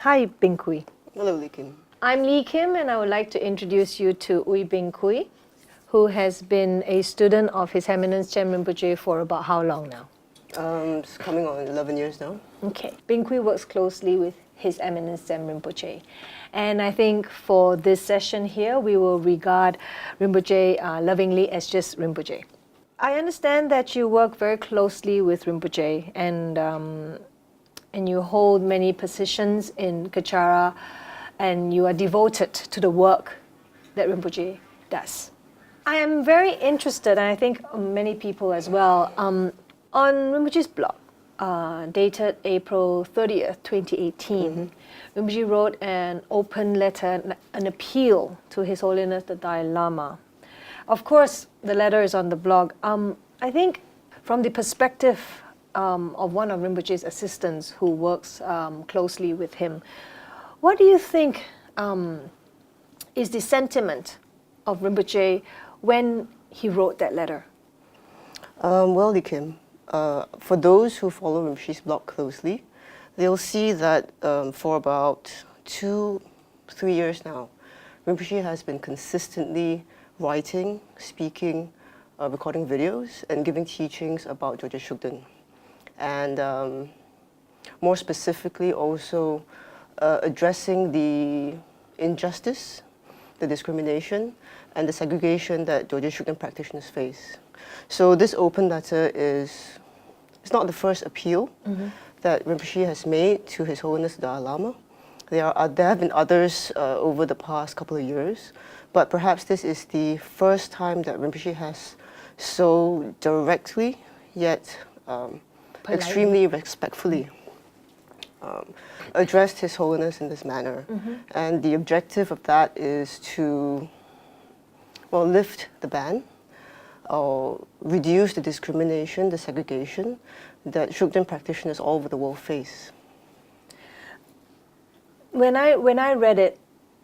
Hi, Bing Kui. Hello, Lee Kim. I'm Lee Kim, and I would like to introduce you to Ui Bing Kui, who has been a student of His Eminence Tsem Rinpoche for about how long now? It's coming on 11 years now. Okay. Bing Kui works closely with His Eminence Tsem Rinpoche. And I think for this session here, we will regard Rinpoche lovingly as just Rinpoche. I understand that you work very closely with Rinpoche, and you hold many positions in Kachara, and you are devoted to the work that Rinpoche does. I am very interested, and I think many people as well, on Rinpoche's blog, dated April 30th, 2018. Rinpoche wrote an open letter, an appeal to His Holiness the Dalai Lama. Of course, the letter is on the blog. I think from the perspective of one of Rinpoche's assistants who works closely with him, what do you think is the sentiment of Rinpoche when he wrote that letter? Well, Lee Kim, for those who follow Rinpoche's blog closely, they'll see that for about 2-3 years now, Rinpoche has been consistently writing, speaking, recording videos, and giving teachings about Dorje Shugden. And more specifically also addressing the injustice, the discrimination, and the segregation that Dorje Shugden practitioners face. So this open letter it's not the first appeal that Rinpoche has made to His Holiness the Dalai Lama. There have been others over the past couple of years, but perhaps this is the first time that Rinpoche has so directly, yet extremely respectfully addressed His Holiness in this manner. And the objective of that is to, well, lift the ban, or reduce the discrimination, the segregation that Shugden practitioners all over the world face. When I read it,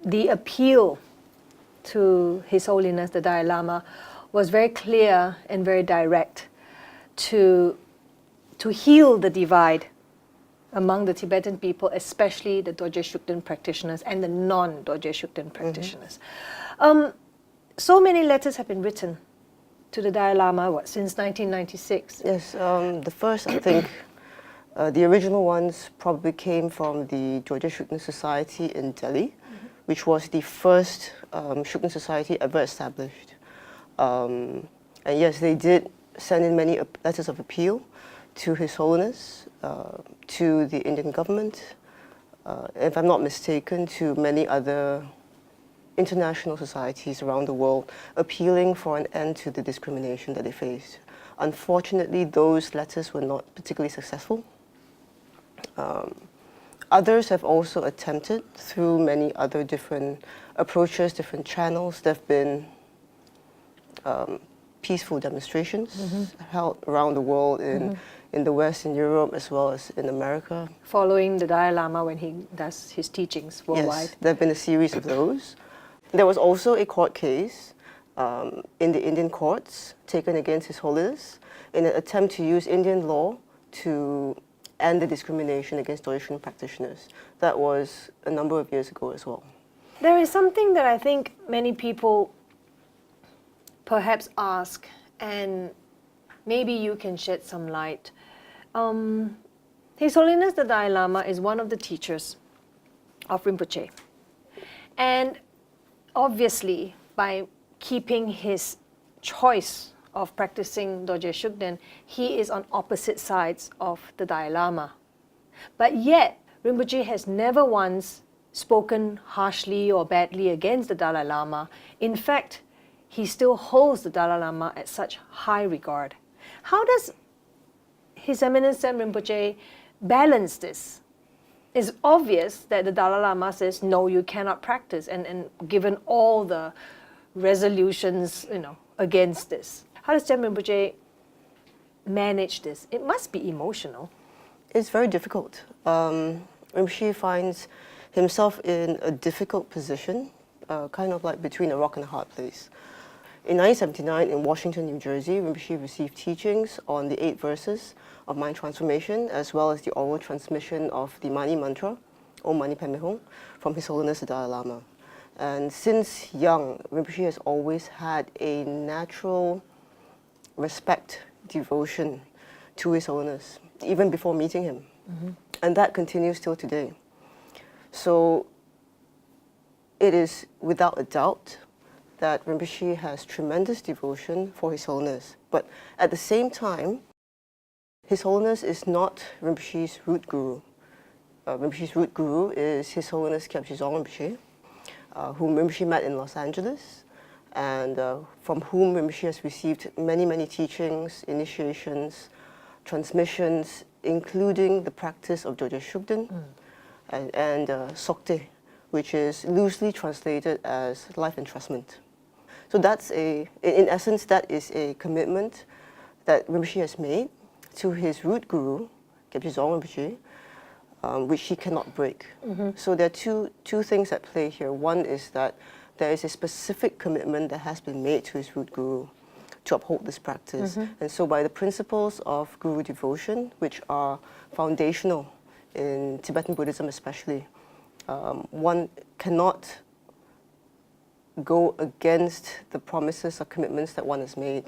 the appeal to His Holiness the Dalai Lama was very clear and very direct to heal the divide among the Tibetan people, especially the Dorje Shugden practitioners and the non-Dorje Shugden practitioners. So many letters have been written to the Dalai Lama, since 1996? Yes, the first, I think, the original ones probably came from the Dorje Shugden Society in Delhi, which was the first Shugden society ever established. And yes, they did send in many letters of appeal to His Holiness, to the Indian government, if I'm not mistaken, to many other international societies around the world, appealing for an end to the discrimination that they faced. Unfortunately, those letters were not particularly successful. Others have also attempted through many other different approaches, different channels. There have been peaceful demonstrations held around the world in the West, in Europe, as well as in America. Following the Dalai Lama when he does his teachings worldwide. Yes, there have been a series of those. There was also a court case in the Indian courts taken against His Holiness in an attempt to use Indian law to end the discrimination against Dorje Shugden practitioners. That was a number of years ago as well. There is something that I think many people perhaps ask, and maybe you can shed some light. His Holiness the Dalai Lama is one of the teachers of Rinpoche. And obviously, by keeping his choice of practicing Dorje Shugden, he is on opposite sides of the Dalai Lama. But yet, Rinpoche has never once spoken harshly or badly against the Dalai Lama. In fact, he still holds the Dalai Lama at such high regard. How does His Eminence Tsem Rinpoche balance this? It's obvious that the Dalai Lama says, no, you cannot practice, and given all the resolutions, against this. How does Tsem Rinpoche manage this? It must be emotional. It's very difficult. Rinpoche finds himself in a difficult position, kind of like between a rock and a hard place. In 1979, in Washington, New Jersey, Rinpoche received teachings on the 8 verses of mind transformation, as well as the oral transmission of the Mani Mantra Om Mani Padme Hum, from His Holiness the Dalai Lama. And since young, Rinpoche has always had a natural respect, devotion to His Holiness, even before meeting him. And that continues till today. So it is without a doubt that Rinpoche has tremendous devotion for His Holiness. But at the same time, His Holiness is not Rinpoche's root guru. Rinpoche's root guru is His Holiness Kyabje Dzong Rinpoche, whom Rinpoche met in Los Angeles, and from whom Rinpoche has received many, many teachings, initiations, transmissions, including the practice of Dorje Shugden and Sokte, which is loosely translated as life entrustment. So that's in essence, that is a commitment that Rinpoche has made to his root guru, Kyabje Dzong Rinpoche, which he cannot break. So there are two things at play here. One is that there is a specific commitment that has been made to his root guru to uphold this practice. And so by the principles of guru devotion, which are foundational in Tibetan Buddhism especially, one cannot go against the promises or commitments that one has made.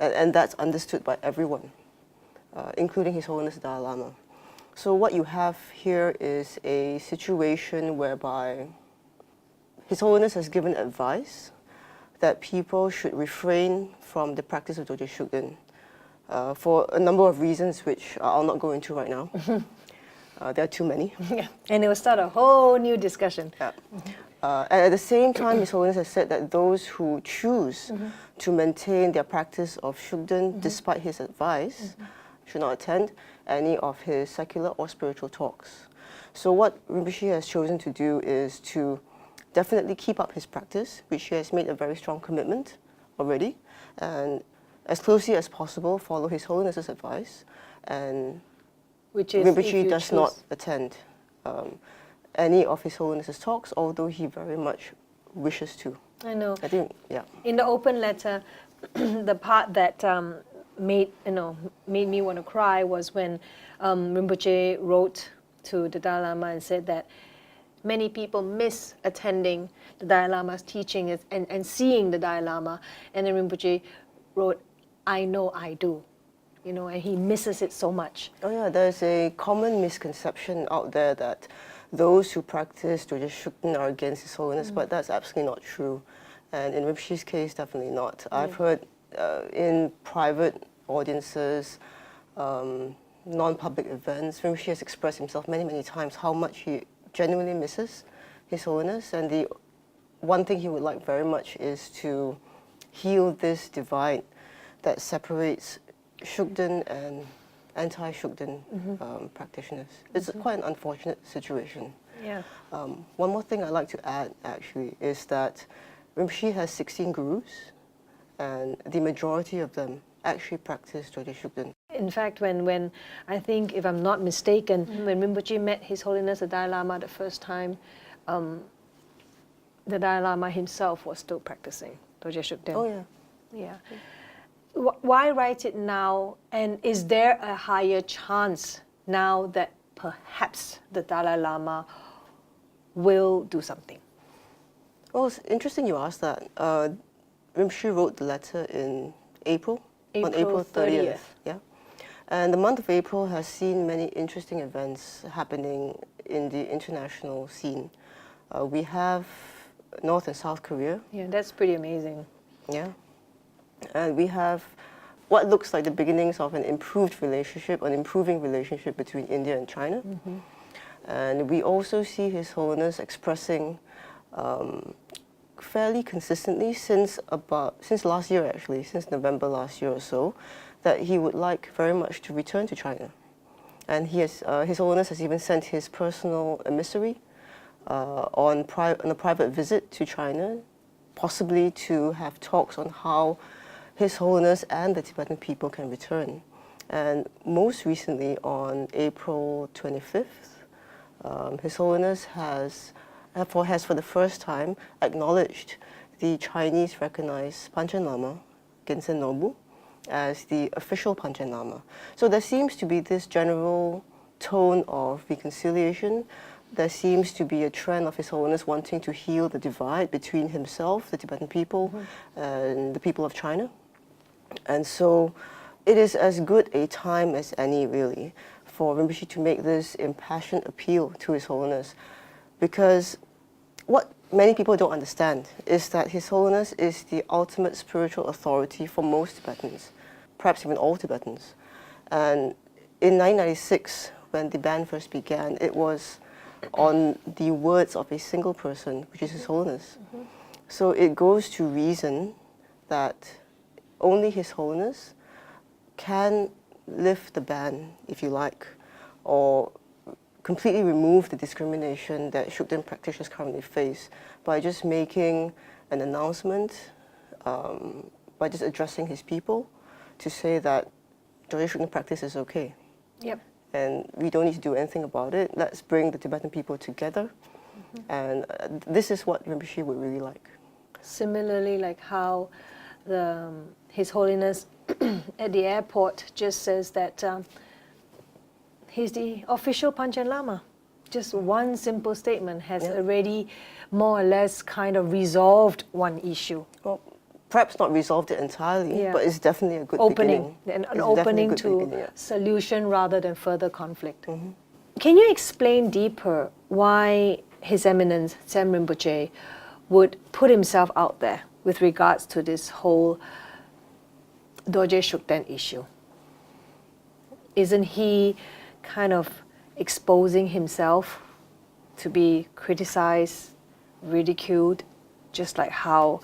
And that's understood by everyone, including His Holiness the Dalai Lama. So what you have here is a situation whereby His Holiness has given advice that people should refrain from the practice of Dorje Shugden for a number of reasons which I'll not go into right now. There are too many. And it will start a whole new discussion. And at the same time, His Holiness has said that those who choose to maintain their practice of Shugden despite his advice should not attend any of his secular or spiritual talks. So what Rinpoche has chosen to do is to definitely keep up his practice, which he has made a very strong commitment already, and as closely as possible follow His Holiness's advice, and Which is Rinpoche does not attend any of His Holiness's talks, although he very much wishes to. I know. I think, yeah. In the open letter, the part that made me want to cry was when Rinpoche wrote to the Dalai Lama and said that many people miss attending the Dalai Lama's teaching and seeing the Dalai Lama. And then Rinpoche wrote, I know I do. And he misses it so much. Oh yeah, there's a common misconception out there that those who practice Dorje Shugden are against His Holiness, but that's absolutely not true. And in Rinpoche's case, definitely not. I've heard in private audiences, non-public events, Rinpoche has expressed himself many, many times how much he genuinely misses His Holiness, and the one thing he would like very much is to heal this divide that separates Shugden and anti-Shugden practitioners. It's quite an unfortunate situation. Yeah. One more thing I'd like to add, actually, is that Rinpoche has 16 gurus, and the majority of them actually practice Dorje Shugden. In fact, when I think, if I'm not mistaken, when Rinpoche met His Holiness the Dalai Lama the first time, the Dalai Lama himself was still practicing Dorje Shugden. Oh yeah. Yeah. Why write it now? And is there a higher chance now that perhaps the Dalai Lama will do something? Well, it's interesting you asked that. Rinpoche wrote the letter in April on April 30th. Yeah. And the month of April has seen many interesting events happening in the international scene. We have North and South Korea. Yeah, that's pretty amazing. Yeah. And we have what looks like the beginnings of an improved relationship, an improving relationship between India and China. And we also see His Holiness expressing fairly consistently since last year, actually, since November last year or so, that he would like very much to return to China. And His Holiness has even sent his personal emissary on a private visit to China, possibly to have talks on how His Holiness and the Tibetan people can return. And most recently, on April 25th, His Holiness has for the first time acknowledged the Chinese recognized Panchen Lama, Ginsen Nobu, as the official Panchen Lama. So there seems to be this general tone of reconciliation. There seems to be a trend of His Holiness wanting to heal the divide between himself, the Tibetan people, and the people of China. And so it is as good a time as any, really, for Rinpoche to make this impassioned appeal to His Holiness. Because what many people don't understand is that His Holiness is the ultimate spiritual authority for most Tibetans, perhaps even all Tibetans. And in 1996, when the ban first began, it was on the words of a single person, which is His Holiness. So it goes to reason that only His Holiness can lift the ban, if you like, or completely remove the discrimination that Shukden practitioners currently face by just making an announcement, by just addressing his people to say that Dorje Shukden practice is okay. Yep. And we don't need to do anything about it. Let's bring the Tibetan people together. And this is what Rinpoche would really like. Similarly, like how His Holiness at the airport just says that he's the official Panchen Lama. Just one simple statement has already more or less kind of resolved one issue. Well, perhaps not resolved it entirely, but it's definitely a good beginning. An opening to solution rather than further conflict. Can you explain deeper why His Eminence Tsem Rinpoche would put himself out there with regards to this whole Dorje Shukden issue? Isn't he kind of exposing himself to be criticized, ridiculed, just like how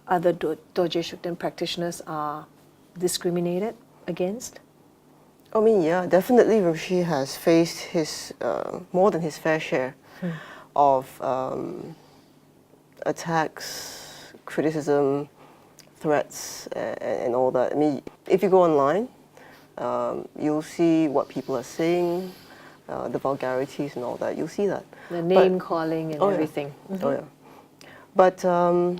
other Dorje Shukden practitioners are discriminated against? I mean, yeah, definitely Rinpoche has faced his more than his fair share of attacks, criticism, threats, and all that. I mean, if you go online, you'll see what people are saying, the vulgarities and all that. You'll see that. The name calling and everything. Yeah. Oh, yeah. But I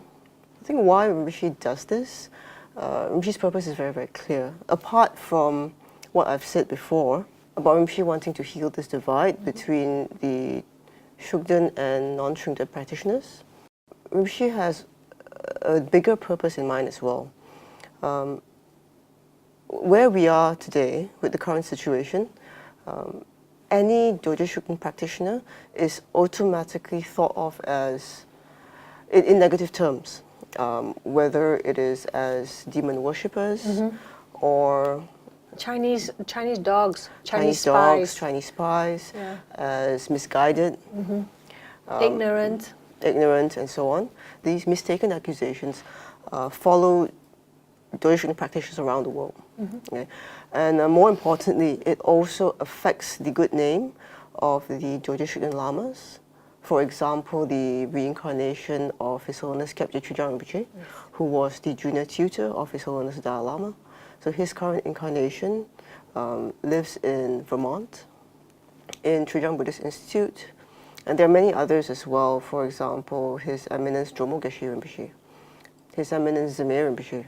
think why Rinpoche does this, Rinpoche's purpose is very, very clear. Apart from what I've said before about Rinpoche wanting to heal this divide between the Shukden and non-Shukden practitioners, Rinpoche has a bigger purpose in mind as well. Where we are today with the current situation, any Dorje Shukden practitioner is automatically thought of as, in negative terms, whether it is as demon worshippers or Chinese dogs, Chinese dogs, spies, Chinese spies, as misguided, ignorant, and so on. These mistaken accusations follow Dorje Shukden practitioners around the world. Okay? And more importantly, it also affects the good name of the Dorje Shukden lamas. For example, the reincarnation of His Holiness Kyabje Chujang Rinpoche, who was the junior tutor of His Holiness Dalai Lama. So his current incarnation lives in Vermont, in Chujang Buddhist Institute, and there are many others as well. For example, His Eminence Jomo Geshe Rinpoche, His Eminence Zemir Rinpoche.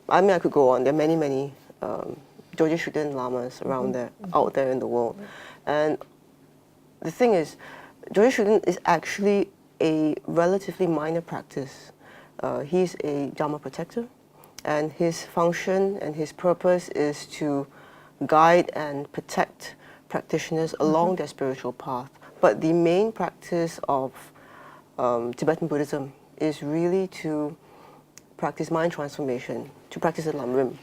I mean, I could go on. There are many, many Dorje Shukden lamas around there, out there in the world. And the thing is, Dorje Shukden is actually a relatively minor practice. He's a Dharma protector, and his function and his purpose is to guide and protect practitioners along their spiritual path. But the main practice of Tibetan Buddhism is really to practice mind transformation, to practice the Lamrim,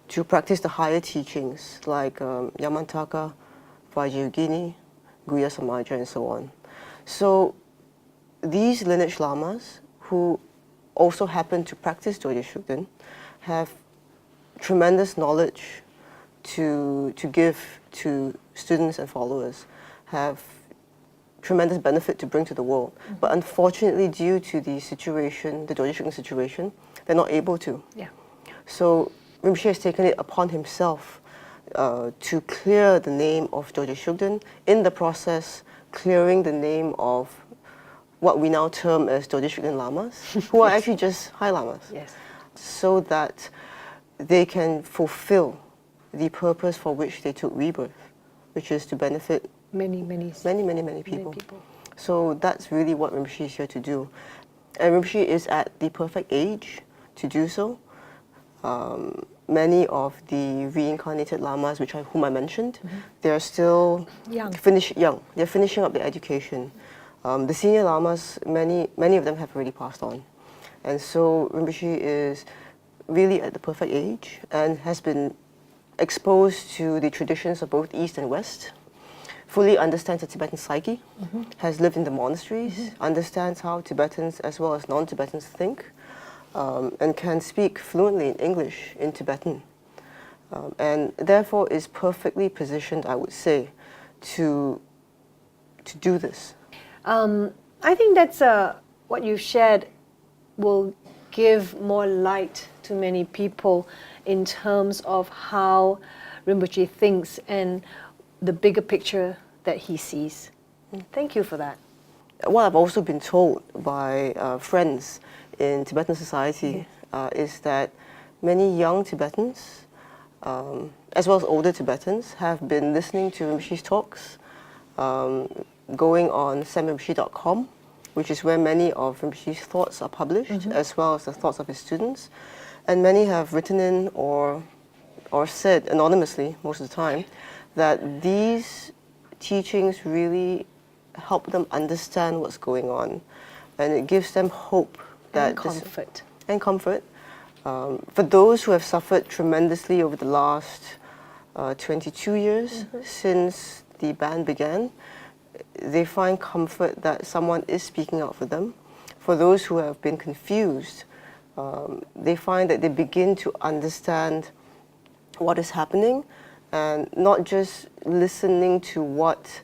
to practice the higher teachings like Yamantaka, Vajrayogini, Guhya Samaja, and so on. So these lineage lamas, who also happen to practice Dorje Shukden, have tremendous knowledge to give to students and followers, have tremendous benefit to bring to the world. But unfortunately, due to the situation, the Dorje Shukden situation, they're not able to. Yeah. So Rinpoche has taken it upon himself to clear the name of Dorje Shukden, in the process clearing the name of what we now term as Dorje Shukden lamas, who are actually just high lamas. Yes. So that they can fulfill the purpose for which they took rebirth, which is to benefit many people. So that's really what Rinpoche is here to do. And Rinpoche is at the perfect age to do so. Many of the reincarnated lamas, whom I mentioned, they are still young. They're finishing up their education. The senior lamas, many of them have already passed on. And so Rinpoche is really at the perfect age and has been exposed to the traditions of both East and West, fully understands the Tibetan psyche, has lived in the monasteries, understands how Tibetans as well as non-Tibetans think, and can speak fluently in English, in Tibetan, and therefore is perfectly positioned, I would say, to do this. I think that's what you've shared will give more light to many people in terms of how Rinpoche thinks and the bigger picture that he sees. Thank you for that. What I've also been told by friends in Tibetan society is that many young Tibetans, as well as older Tibetans, have been listening to Rinpoche's talks, going on tsemrinpoche.com, which is where many of Rinpoche's thoughts are published, as well as the thoughts of his students. And many have written in or said anonymously, most of the time, that these teachings really help them understand what's going on. And it gives them hope. And comfort. And comfort. For those who have suffered tremendously over the last 22 years since the ban began, they find comfort that someone is speaking out for them. For those who have been confused, they find that they begin to understand what is happening and not just listening to what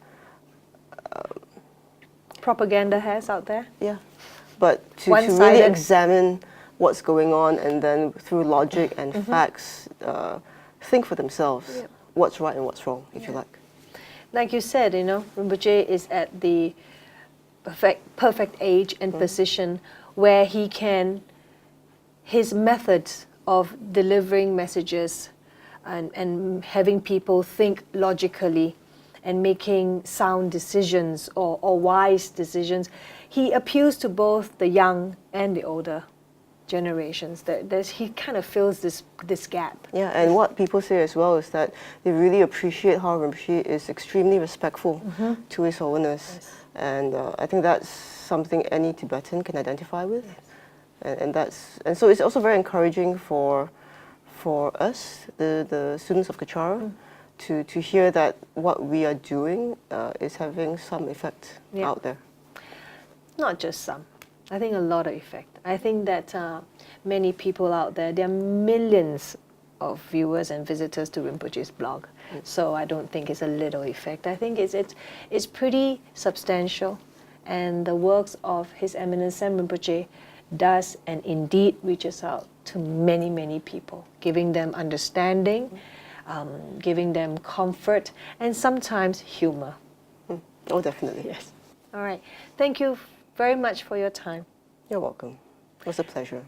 propaganda has out there. Yeah, but to really examine what's going on and then through logic and facts, think for themselves what's right and what's wrong, if you like. Like you said, Rinpoche is at the perfect age and position where his methods of delivering messages and having people think logically and making sound decisions or wise decisions, he appeals to both the young and the older generations. He kind of fills this gap. Yeah, and what people say as well is that they really appreciate how Rinpoche is extremely respectful to His Holiness. Yes. And I think that's something any Tibetan can identify with. Yes. And so it's also very encouraging for us, the students of Kachara, to hear that what we are doing is having some effect out there. Not just some. I think a lot of effect. I think that many people out there are millions of viewers and visitors to Rinpoche's blog. So I don't think it's a little effect. I think it's pretty substantial. And the works of His Eminence Tsem Rinpoche does and indeed reaches out to many, many people, giving them understanding, giving them comfort, and sometimes humor. Oh, definitely. Yes. All right. Thank you very much for your time. You're welcome. It was a pleasure.